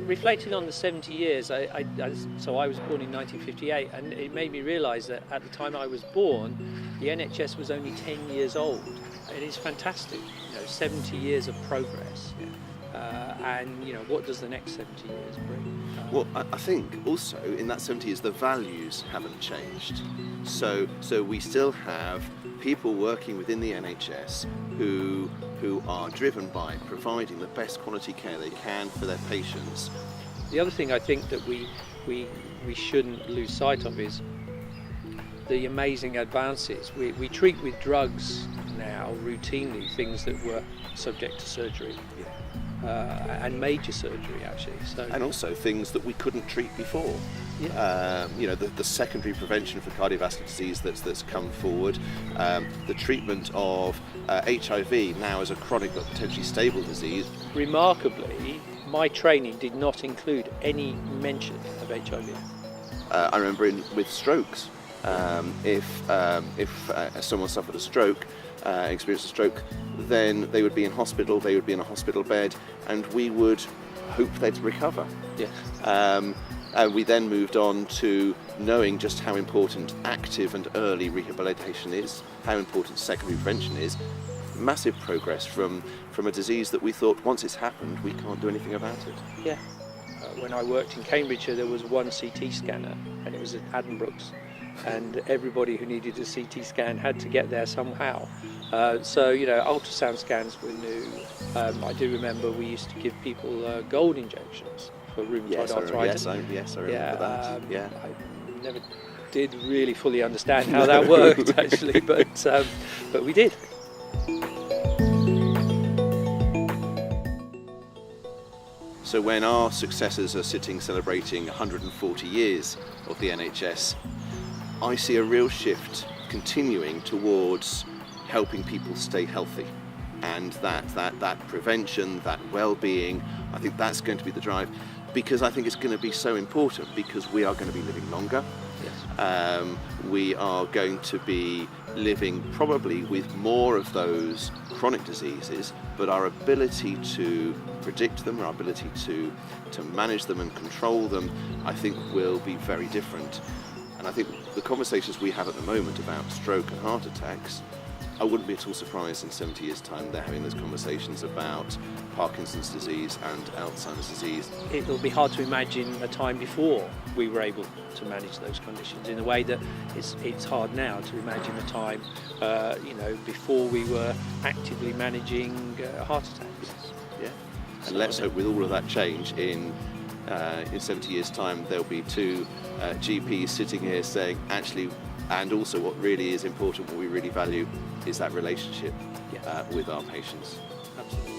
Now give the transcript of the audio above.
Reflecting on the 70 years, so I was born in 1958, and it made me realise that at the time I was born, the NHS was only 10 years old. It is fantastic, 70 years of progress. And what does the next 70 years bring? Well, I think also in that 70 years the values haven't changed. So we still have people working within the NHS who are driven by providing the best quality care they can for their patients. The other thing I think that we shouldn't lose sight of is the amazing advances. We treat with drugs now routinely things that were subject to surgery. And major surgery actually. And also things that we couldn't treat before. The secondary prevention for cardiovascular disease that's come forward, the treatment of HIV now as a chronic but potentially stable disease. Remarkably, my training did not include any mention of HIV. I remember with strokes, if someone suffered a stroke, experienced a stroke, then they would be in hospital, they would be in a hospital bed, and we would hope they'd recover. Yes. And we then moved on to knowing just how important active and early rehabilitation is, how important secondary prevention is. Massive progress from a disease that we thought once it's happened, we can't do anything about it. Yeah. When I worked in Cambridgeshire, there was one CT scanner, and it was at Addenbrooke's. And everybody who needed a CT scan had to get there somehow. Ultrasound scans were new. I do remember we used to give people gold injections for rheumatoid arthritis. Yes, I remember that. I never did really fully understand how that worked actually, but we did. So when our successors are sitting celebrating 140 years of the NHS, I see a real shift continuing towards helping people stay healthy, and that prevention, that well-being, I think that's going to be the drive, because I think it's going to be so important, because we are going to be living longer. Yes. We are going to be living probably with more of those chronic diseases, but our ability to predict them, our ability to manage them and control them, I think will be very different. And I think the conversations we have at the moment about stroke and heart attacks, I wouldn't be at all surprised in 70 years' time they're having those conversations about Parkinson's disease and Alzheimer's disease. It'll be hard to imagine a time before we were able to manage those conditions in a way that it's hard now to imagine a time, before we were actively managing heart attacks. Yeah. And let's hope with all of that change in 70 years' time, there'll be two GPs sitting here saying, actually, and also what really is important, what we really value, is that relationship with our patients. Absolutely.